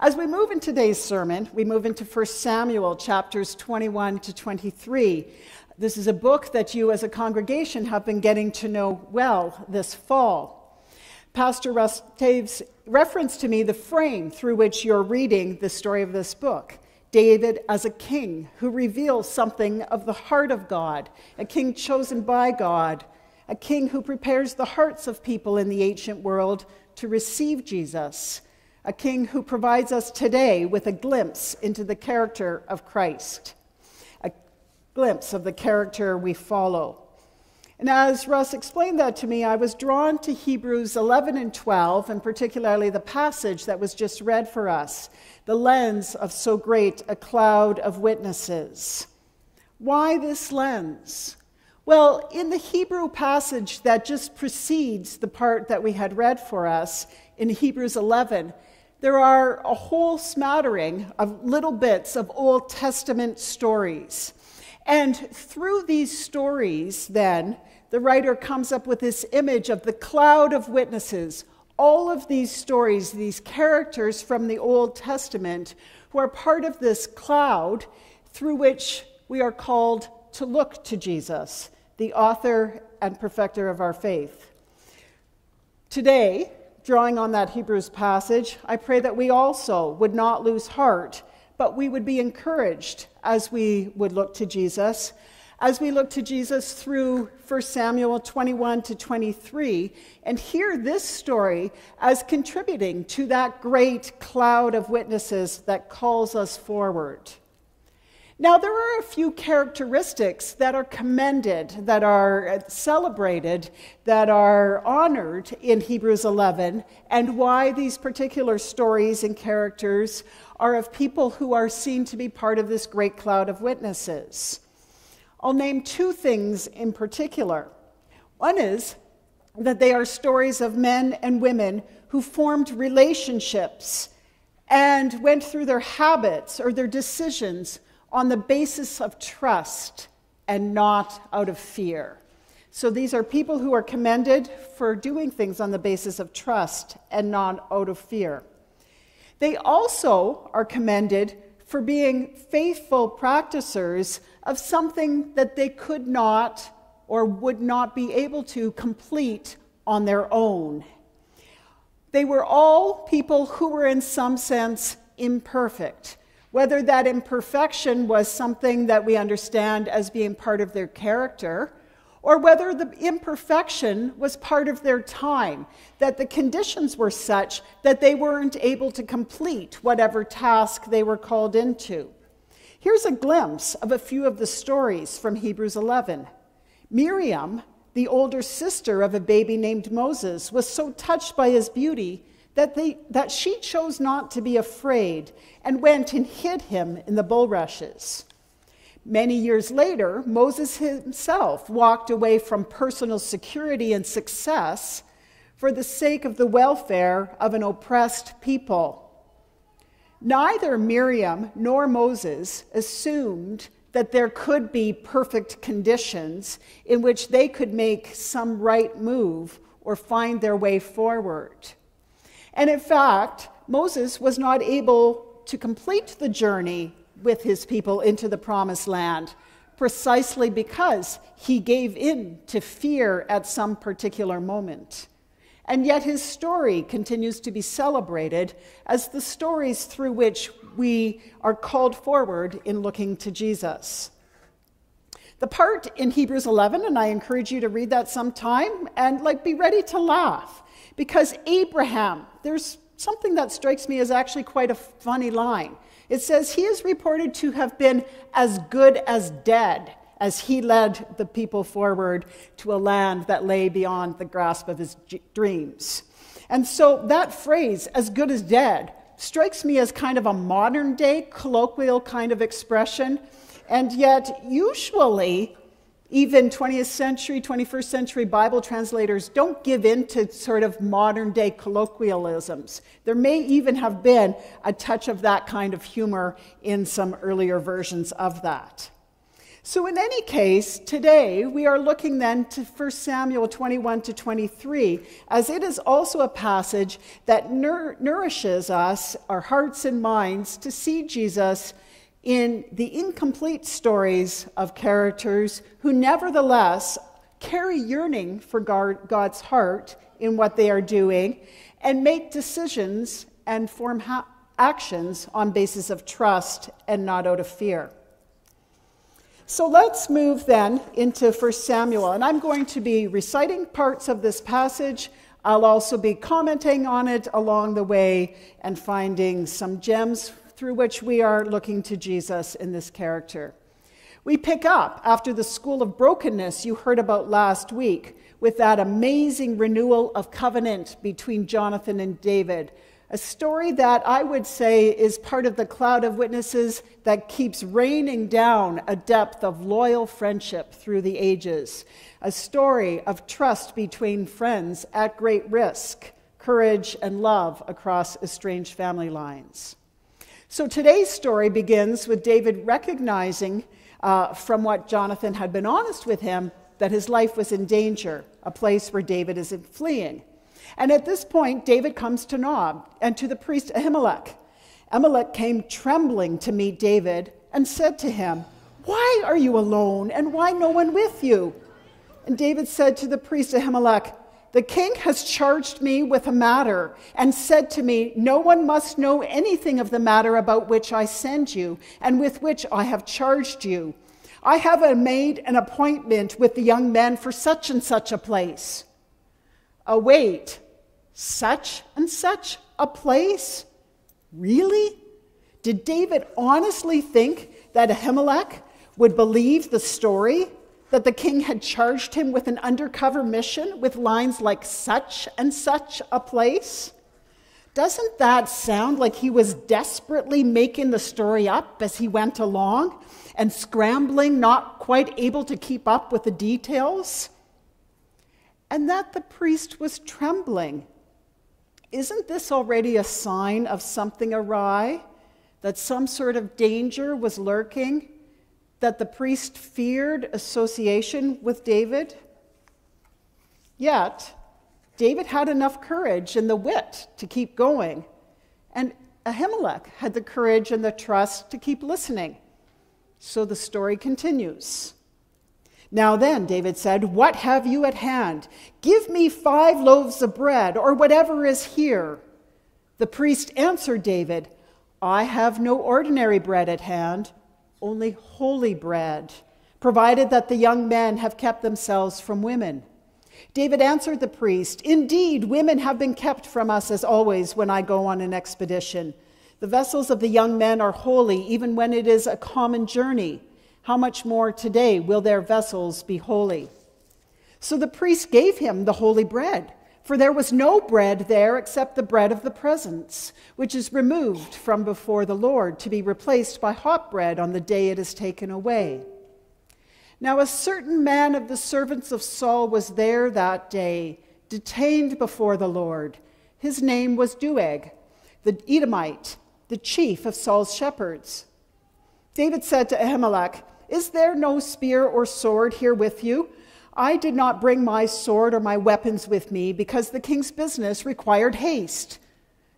As we move in today's sermon, we move into 1 Samuel chapters 21 to 23. This is a book that you as a congregation have been getting to know well this fall. Pastor Russ Taves referenced to me the frame through which you're reading the story of this book. David as a king who reveals something of the heart of God, a king chosen by God, a king who prepares the hearts of people in the ancient world to receive Jesus, a king who provides us today with a glimpse into the character of Christ, a glimpse of the character we follow. And as Russ explained that to me, I was drawn to Hebrews 11 and 12, and particularly the passage that was just read for us, the lens of so great a cloud of witnesses. Why this lens? Well, in the Hebrew passage that just precedes the part that we had read for us in Hebrews 11, there are a whole smattering of little bits of Old Testament stories. And through these stories, then, the writer comes up with this image of the cloud of witnesses, all of these stories, these characters from the Old Testament who are part of this cloud through which we are called to look to Jesus, the author and perfecter of our faith. Today, drawing on that Hebrews passage, I pray that we also would not lose heart, but we would be encouraged as we would look to Jesus, as we look to Jesus through 1 Samuel 21 to 23, and hear this story as contributing to that great cloud of witnesses that calls us forward. Now, there are a few characteristics that are commended, that are celebrated, that are honored in Hebrews 11, and why these particular stories and characters are of people who are seen to be part of this great cloud of witnesses. I'll name two things in particular. One is that they are stories of men and women who formed relationships and went through their habits or their decisions on the basis of trust and not out of fear. So these are people who are commended for doing things on the basis of trust and not out of fear. They also are commended for being faithful practicers of something that they could not or would not be able to complete on their own. They were all people who were in some sense imperfect. Whether that imperfection was something that we understand as being part of their character, or whether the imperfection was part of their time, that the conditions were such that they weren't able to complete whatever task they were called into. Here's a glimpse of a few of the stories from Hebrews 11. Miriam, the older sister of a baby named Moses, was so touched by his beauty that she chose not to be afraid and went and hid him in the bulrushes. Many years later, Moses himself walked away from personal security and success for the sake of the welfare of an oppressed people. Neither Miriam nor Moses assumed that there could be perfect conditions in which they could make some right move or find their way forward. And in fact, Moses was not able to complete the journey with his people into the promised land precisely because he gave in to fear at some particular moment. And yet his story continues to be celebrated as the stories through which we are called forward in looking to Jesus. The part in Hebrews 11, and I encourage you to read that sometime, and be ready to laugh. Because Abraham, there's something that strikes me as actually quite a funny line. It says, he is reported to have been as good as dead as he led the people forward to a land that lay beyond the grasp of his dreams. And so that phrase, as good as dead, strikes me as kind of a modern day colloquial kind of expression. And yet, usually, even 20th century, 21st century Bible translators don't give in to sort of modern day colloquialisms. There may even have been a touch of that kind of humor in some earlier versions of that. So in any case, today we are looking then to 1 Samuel 21 to 23, as it is also a passage that nourishes us, our hearts and minds, to see Jesus in the incomplete stories of characters who nevertheless carry yearning for God's heart in what they are doing and make decisions and form actions on basis of trust and not out of fear. So let's move then into 1 Samuel, and I'm going to be reciting parts of this passage. I'll also be commenting on it along the way and finding some gems through which we are looking to Jesus in this character. We pick up after the school of brokenness you heard about last week with that amazing renewal of covenant between Jonathan and David, a story that I would say is part of the cloud of witnesses that keeps raining down a depth of loyal friendship through the ages, a story of trust between friends at great risk, courage and love across estranged family lines. So today's story begins with David recognizing from what Jonathan had been honest with him that his life was in danger, a place where David is fleeing. And at this point, David comes to Nob and to the priest Ahimelech. Ahimelech came trembling to meet David and said to him, "Why are you alone, and why no one with you?" And David said to the priest Ahimelech, "The king has charged me with a matter and said to me, 'No one must know anything of the matter about which I send you and with which I have charged you. I have made an appointment with the young men for such and such a place.'" Wait, such and such a place? Really? Did David honestly think that Ahimelech would believe the story that the king had charged him with an undercover mission with lines like "such and such a place"? Doesn't that sound like he was desperately making the story up as he went along and scrambling, not quite able to keep up with the details? And that the priest was trembling. Isn't this already a sign of something awry? That some sort of danger was lurking? That the priest feared association with David? Yet, David had enough courage and the wit to keep going. And Ahimelech had the courage and the trust to keep listening. So the story continues. "Now then," David said, "what have you at hand? Give me 5 loaves of bread, or whatever is here." The priest answered David, "I have no ordinary bread at hand, only holy bread, provided that the young men have kept themselves from women." David answered the priest, "Indeed, women have been kept from us as always when I go on an expedition. The vessels of the young men are holy, even when it is a common journey. How much more today will their vessels be holy?" So the priest gave him the holy bread, for there was no bread there except the bread of the presence, which is removed from before the Lord to be replaced by hot bread on the day it is taken away. Now a certain man of the servants of Saul was there that day, detained before the Lord. His name was Doeg, the Edomite, the chief of Saul's shepherds. David said to Ahimelech, "Is there no spear or sword here with you? I did not bring my sword or my weapons with me because the king's business required haste."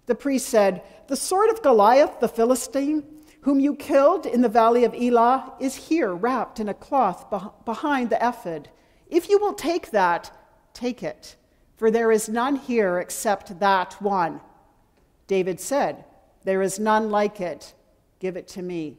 The priest said, "The sword of Goliath the Philistine, whom you killed in the valley of Elah, is here wrapped in a cloth behind the ephod. If you will take that, take it, for there is none here except that one." David said, "There is none like it. Give it to me."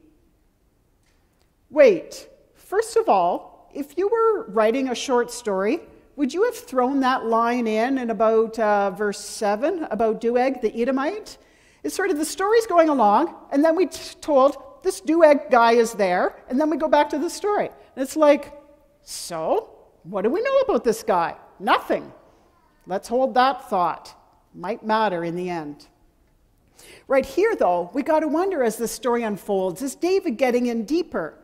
Wait, first of all, if you were writing a short story, would you have thrown that line in about verse 7 about Doeg the Edomite? It's sort of the story's going along, and then we told this Doeg guy is there, and then we go back to the story. And it's like, so, what do we know about this guy? Nothing. Let's hold that thought. Might matter in the end. Right here, though, we got to wonder as the story unfolds, is David getting in deeper?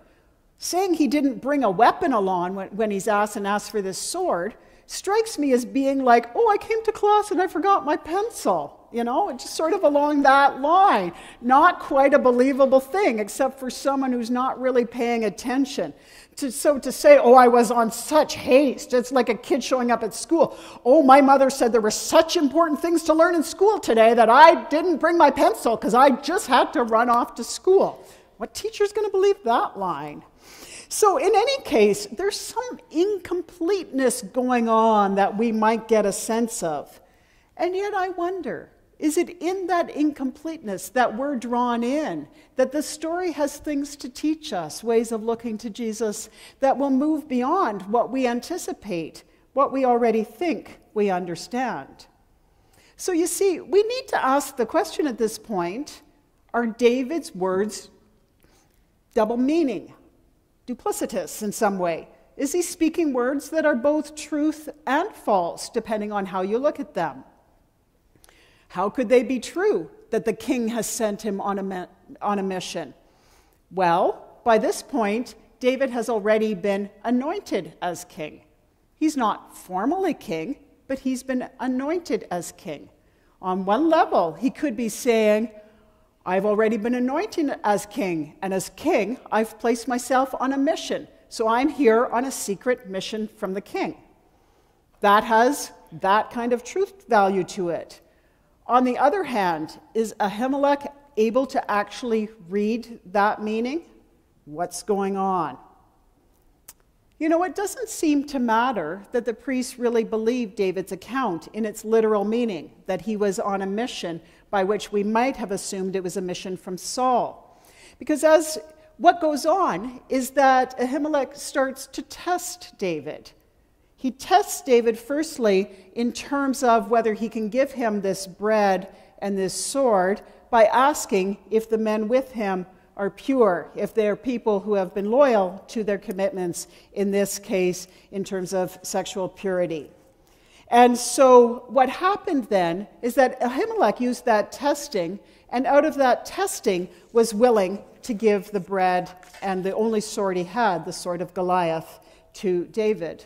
Saying he didn't bring a weapon along when he's asked for this sword strikes me as being like, "Oh, I came to class and I forgot my pencil." just sort of along that line. Not quite a believable thing, except for someone who's not really paying attention. So to say, oh, I was on such haste, it's like a kid showing up at school. Oh, my mother said there were such important things to learn in school today that I didn't bring my pencil because I just had to run off to school. What teacher's going to believe that line? So in any case, there's some incompleteness going on that we might get a sense of. And yet I wonder, is it in that incompleteness that we're drawn in, that the story has things to teach us, ways of looking to Jesus that will move beyond what we anticipate, what we already think we understand? So you see, we need to ask the question at this point, are David's words double meaning? Duplicitous in some way? Is he speaking words that are both truth and false, depending on how you look at them? How could they be true that the king has sent him on a mission? Well, by this point, David has already been anointed as king. He's not formally king, but he's been anointed as king. On one level, he could be saying, I've already been anointed as king, and as king, I've placed myself on a mission. So I'm here on a secret mission from the king. That has that kind of truth value to it. On the other hand, is Ahimelech able to actually read that meaning? What's going on? It doesn't seem to matter that the priests really believed David's account in its literal meaning, that he was on a mission by which we might have assumed it was a mission from Saul. Because as what goes on is that Ahimelech starts to test David. He tests David firstly in terms of whether he can give him this bread and this sword by asking if the men with him are pure, if they're people who have been loyal to their commitments, in this case, in terms of sexual purity. And so what happened then is that Ahimelech used that testing, and out of that testing was willing to give the bread and the only sword he had, the sword of Goliath, to David.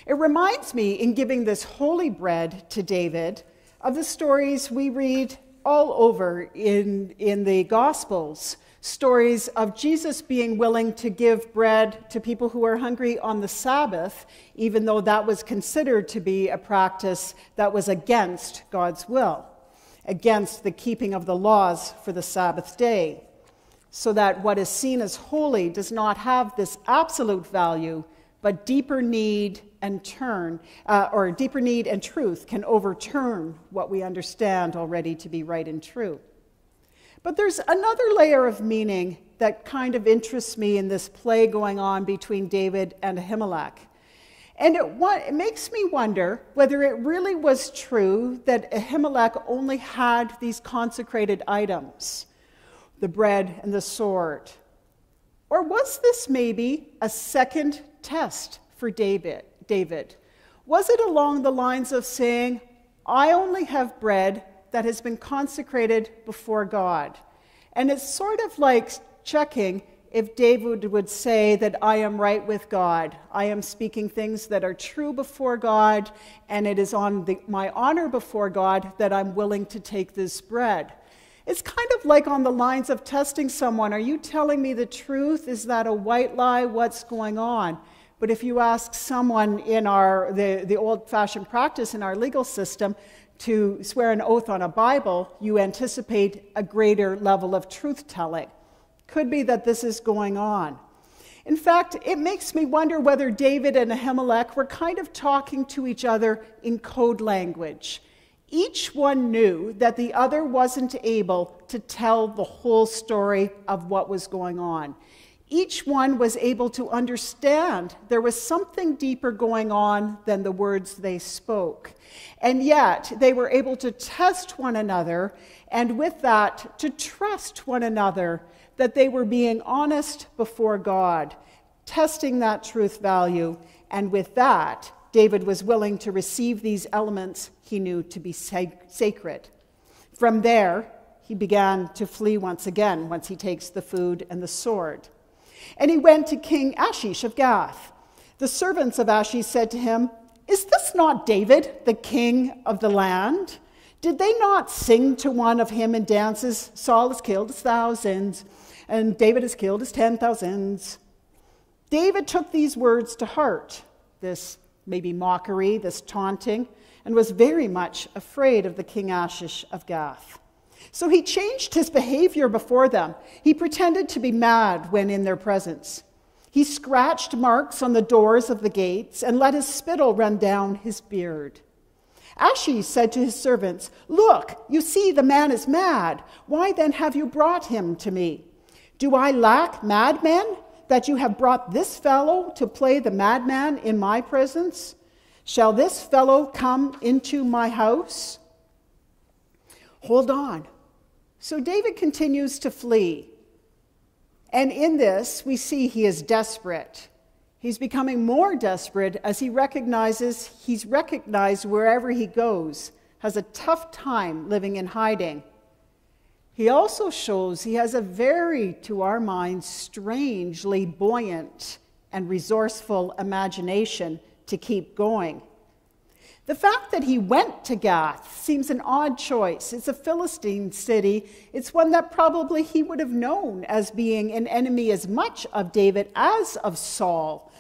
It reminds me, in giving this holy bread to David, of the stories we read all over in the Gospels, stories of Jesus being willing to give bread to people who are hungry on the Sabbath, even though that was considered to be a practice that was against God's will, against the keeping of the laws for the Sabbath day, so that what is seen as holy does not have this absolute value, but deeper need and deeper need and truth can overturn what we understand already to be right and true. But there's another layer of meaning that kind of interests me in this play going on between David and Ahimelech. And it makes me wonder whether it really was true that Ahimelech only had these consecrated items, the bread and the sword. Or was this maybe a second test for David? Was it along the lines of saying, I only have bread that has been consecrated before God? And it's sort of like checking if David would say that I am right with God. I am speaking things that are true before God, and it is on my honor before God that I'm willing to take this bread. It's kind of like on the lines of testing someone. Are you telling me the truth? Is that a white lie? What's going on? But if you ask someone in the old-fashioned practice in our legal system to swear an oath on a Bible, you anticipate a greater level of truth-telling. Could be that this is going on. In fact, it makes me wonder whether David and Ahimelech were kind of talking to each other in code language. Each one knew that the other wasn't able to tell the whole story of what was going on. Each one was able to understand there was something deeper going on than the words they spoke. And yet, they were able to test one another, and with that, to trust one another that they were being honest before God, testing that truth value, and with that, David was willing to receive these elements he knew to be sacred. From there, he began to flee once again, once he takes the food and the sword. And he went to King Achish of Gath. The servants of Achish said to him, Is this not David, the king of the land? Did they not sing to one of him in dances, Saul has killed his thousands, and David has killed his 10,000s? David took these words to heart, this maybe mockery, this taunting, and was very much afraid of the king Achish of Gath. So he changed his behavior before them. He pretended to be mad when in their presence. He scratched marks on the doors of the gates and let his spittle run down his beard. Achish said to his servants, "Look, you see the man is mad. Why then have you brought him to me? Do I lack madmen, that you have brought this fellow to play the madman in my presence? Shall this fellow come into my house?" Hold on. So David continues to flee. And in this, we see he is desperate. He's becoming more desperate as he recognizes he's recognized wherever he goes, has a tough time living in hiding. He also shows he has a very, to our minds, strangely buoyant and resourceful imagination to keep going. The fact that he went to Gath seems an odd choice. It's a Philistine city. It's one that probably he would have known as being an enemy as much of David as of Saul.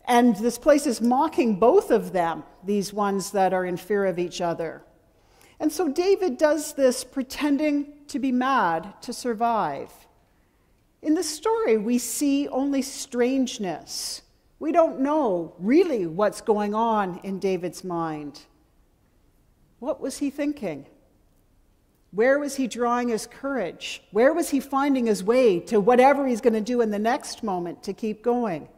And this place is mocking both of them, these ones that are in fear of each other. And so David does this pretending to be mad to survive. In the story, we see only strangeness. We don't know really what's going on in David's mind. What was he thinking? Where was he drawing his courage? Where was he finding his way to whatever he's going to do in the next moment to keep going?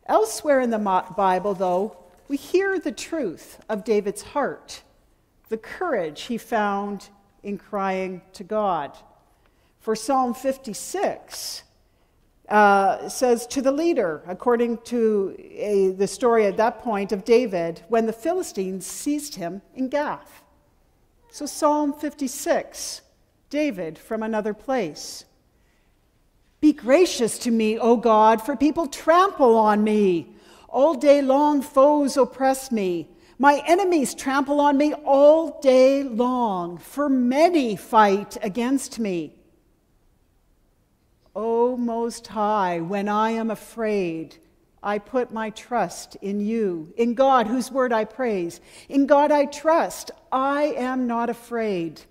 Elsewhere in the Bible, though, we hear the truth of David's heart, the courage he found in crying to God. For Psalm 56 says to the leader, according to the story at that point of David, when the Philistines seized him in Gath. So Psalm 56, David from another place. Be gracious to me, O God, for people trample on me. All day long foes oppress me. My enemies trample on me all day long, for many fight against me. O Most High, when I am afraid, I put my trust in you, in God, whose word I praise. In God I trust, I am not afraid.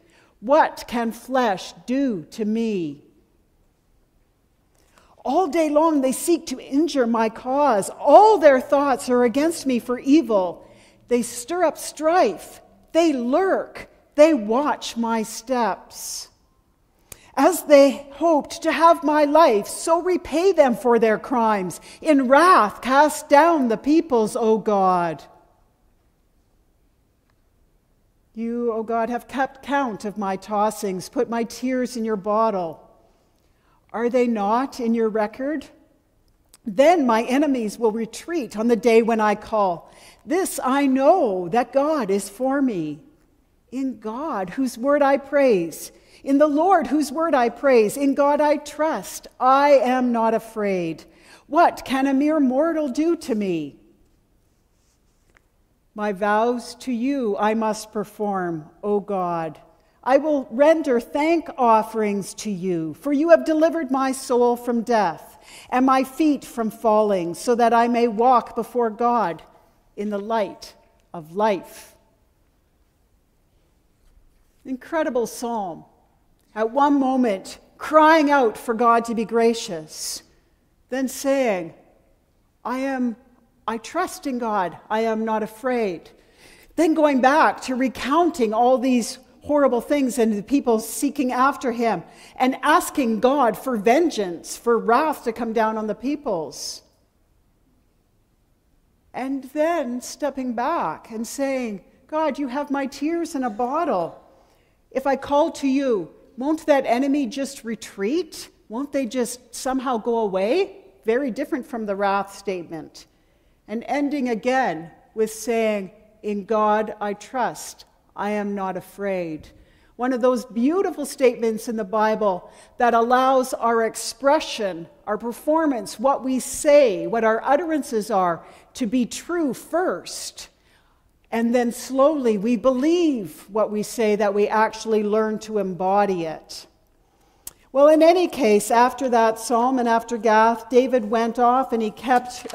What can flesh do to me? All day long they seek to injure my cause. All their thoughts are against me for evil. They stir up strife. They lurk. They watch my steps. As they hoped to have my life, so repay them for their crimes. In wrath, cast down the peoples, O God. You, O God, have kept count of my tossings, put my tears in your bottle. Are they not in your record? Then my enemies will retreat on the day when I call. This I know, that God is for me. In God, whose word I praise. In the Lord, whose word I praise. In God I trust. I am not afraid. What can a mere mortal do to me? My vows to you I must perform, O God. I will render thank offerings to you, for you have delivered my soul from death and my feet from falling, so that I may walk before God in the light of life. Incredible psalm. At one moment, crying out for God to be gracious, then saying, I trust in God, I am not afraid. Then going back to recounting all these horrible things and the people seeking after him and asking God for vengeance, for wrath to come down on the peoples. And then stepping back and saying, God, you have my tears in a bottle. If I call to you, won't that enemy just retreat? Won't they just somehow go away? Very different from the wrath statement. And ending again with saying, in God I trust, I am not afraid. One of those beautiful statements in the Bible that allows our expression, our performance, what we say, what our utterances are, to be true first. And then slowly we believe what we say, that we actually learn to embody it. Well, in any case, after that psalm and after Gath, David went off and he kept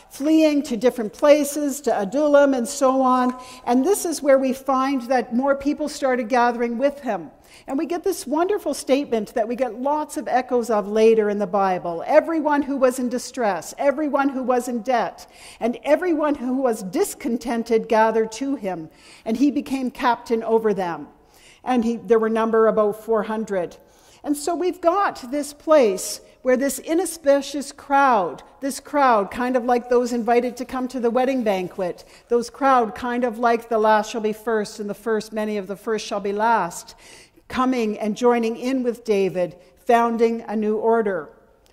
fleeing to different places, to Adullam and so on. And this is where we find that more people started gathering with him. And we get this wonderful statement that we get lots of echoes of later in the Bible. Everyone who was in distress, everyone who was in debt, and everyone who was discontented gathered to him, and he became captain over them. And there were number about 400. And so we've got this place where this inauspicious crowd, this crowd kind of like those invited to come to the wedding banquet, those crowd kind of like the last shall be first and the first, many of the first shall be last, coming and joining in with David, founding a new order.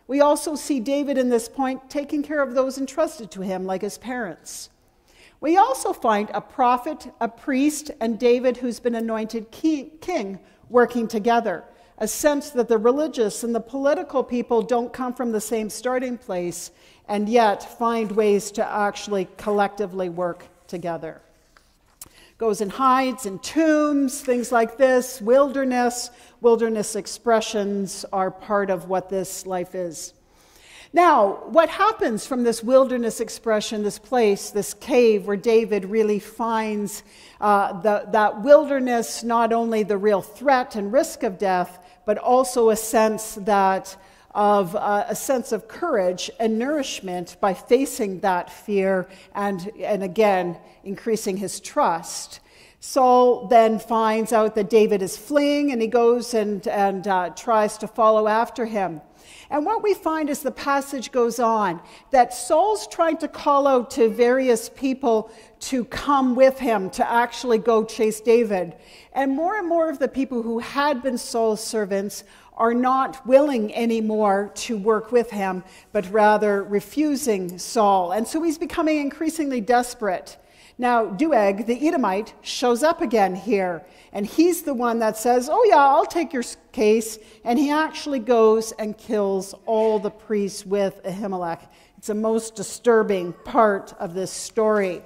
We also see David in this point taking care of those entrusted to him, like his parents. We also find a prophet, a priest, and David who's been anointed king working together. A sense that the religious and the political people don't come from the same starting place and yet find ways to actually collectively work together. Goes and hides in tombs, things like this, wilderness expressions are part of what this life is. Now, what happens from this wilderness expression, this place, this cave where David really finds that wilderness, not only the real threat and risk of death, but also a sense of courage and nourishment by facing that fear and again, increasing his trust. Saul then finds out that David is fleeing, and he goes and tries to follow after him. And what we find as the passage goes on, that Saul's trying to call out to various people to come with him, to actually go chase David. And more of the people who had been Saul's servants are not willing anymore to work with him, but rather refusing Saul. And so he's becoming increasingly desperate. Now, Doeg, the Edomite, shows up again here, and he's the one that says, oh yeah, I'll take your case, and he actually goes and kills all the priests with Ahimelech. It's a most disturbing part of this story.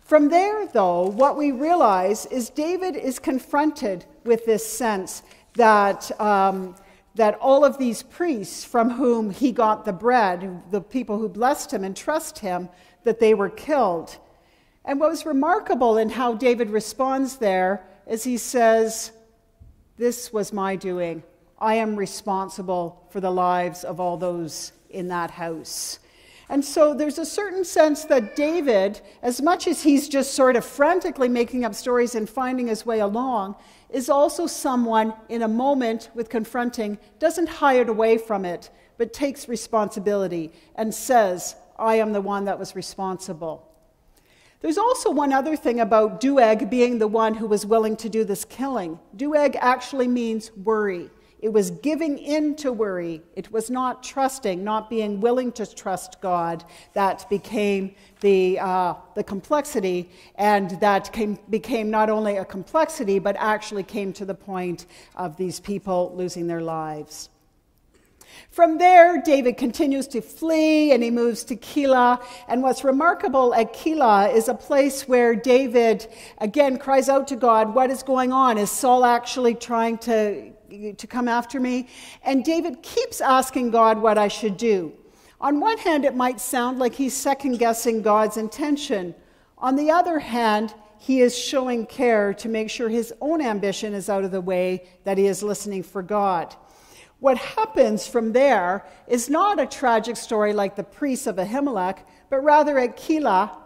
From there, though, what we realize is David is confronted with this sense that all of these priests from whom he got the bread, the people who blessed him and trust him, that they were killed. And what was remarkable in how David responds there is he says, this was my doing. I am responsible for the lives of all those in that house. And so there's a certain sense that David, as much as he's just sort of frantically making up stories and finding his way along, is also someone in a moment with confronting, doesn't hide away from it, but takes responsibility and says, I am the one that was responsible. There's also one other thing about Doeg being the one who was willing to do this killing. Doeg actually means worry. It was giving in to worry. It was not trusting, not being willing to trust God that became the complexity, and that became not only a complexity, but actually came to the point of these people losing their lives. From there, David continues to flee, and he moves to Keilah. And what's remarkable at Keilah is a place where David, again, cries out to God, what is going on? Is Saul actually trying to come after me? And David keeps asking God what I should do. On one hand, it might sound like he's second-guessing God's intention. On the other hand, he is showing care to make sure his own ambition is out of the way, that he is listening for God. What happens from there is not a tragic story like the priests of Ahimelech, but rather at Keilah,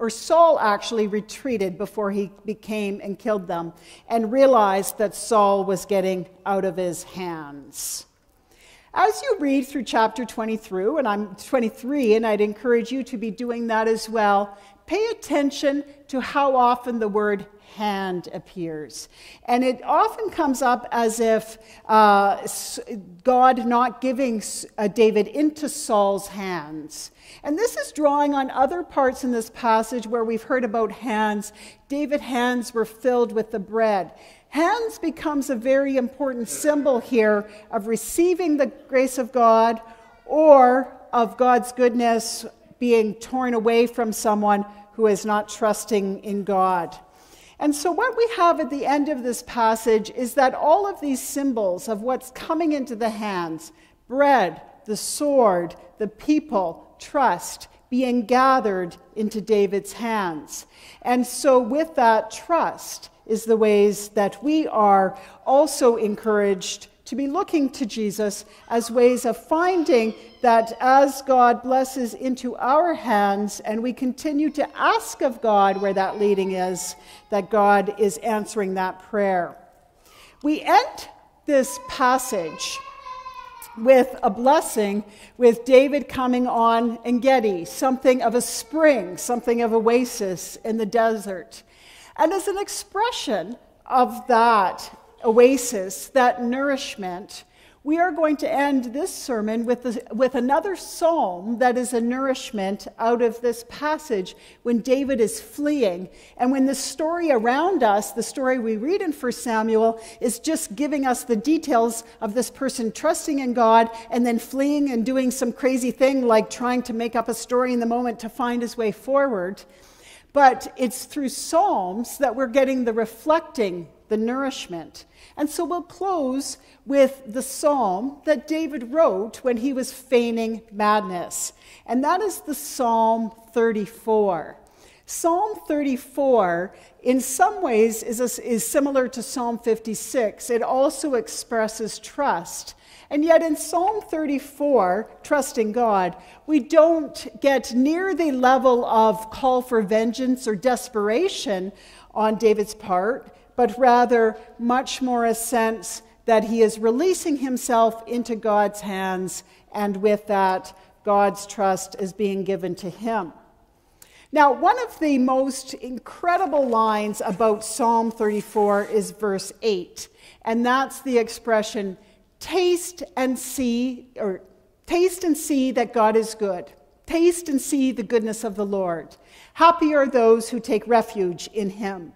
Saul actually retreated before he became and killed them, and realized that Saul was getting out of his hands. As you read through chapter 23, and I'd encourage you to be doing that as well, pay attention to how often the word hand appears. And it often comes up as if God not giving David into Saul's hands. And this is drawing on other parts in this passage where we've heard about hands. David's hands were filled with the bread. Hands becomes a very important symbol here of receiving the grace of God or of God's goodness being torn away from someone who is not trusting in God. And so what we have at the end of this passage is that all of these symbols of what's coming into the hands, bread, the sword, the people, trust, being gathered into David's hands. And so with that trust is the ways that we are also encouraged to be looking to Jesus as ways of finding that as God blesses into our hands and we continue to ask of God where that leading is, that God is answering that prayer. We end this passage with a blessing with David coming on Engedi, something of a spring, something of oasis in the desert. And as an expression of that oasis, that nourishment, we are going to end this sermon with another psalm that is a nourishment out of this passage when David is fleeing. And when the story around us, the story we read in 1 Samuel, is just giving us the details of this person trusting in God and then fleeing and doing some crazy thing like trying to make up a story in the moment to find his way forward. But it's through Psalms that we're getting the reflecting, the nourishment. And so we'll close with the psalm that David wrote when he was feigning madness. And that is the Psalm 34. Psalm 34, in some ways, is similar to Psalm 56. It also expresses trust. And yet in Psalm 34, trusting God, we don't get near the level of call for vengeance or desperation on David's part, but rather much more a sense that he is releasing himself into God's hands, and with that, God's trust is being given to him. Now, one of the most incredible lines about Psalm 34 is verse 8, and that's the expression, taste and see that God is good. Taste and see the goodness of the Lord. Happy are those who take refuge in him.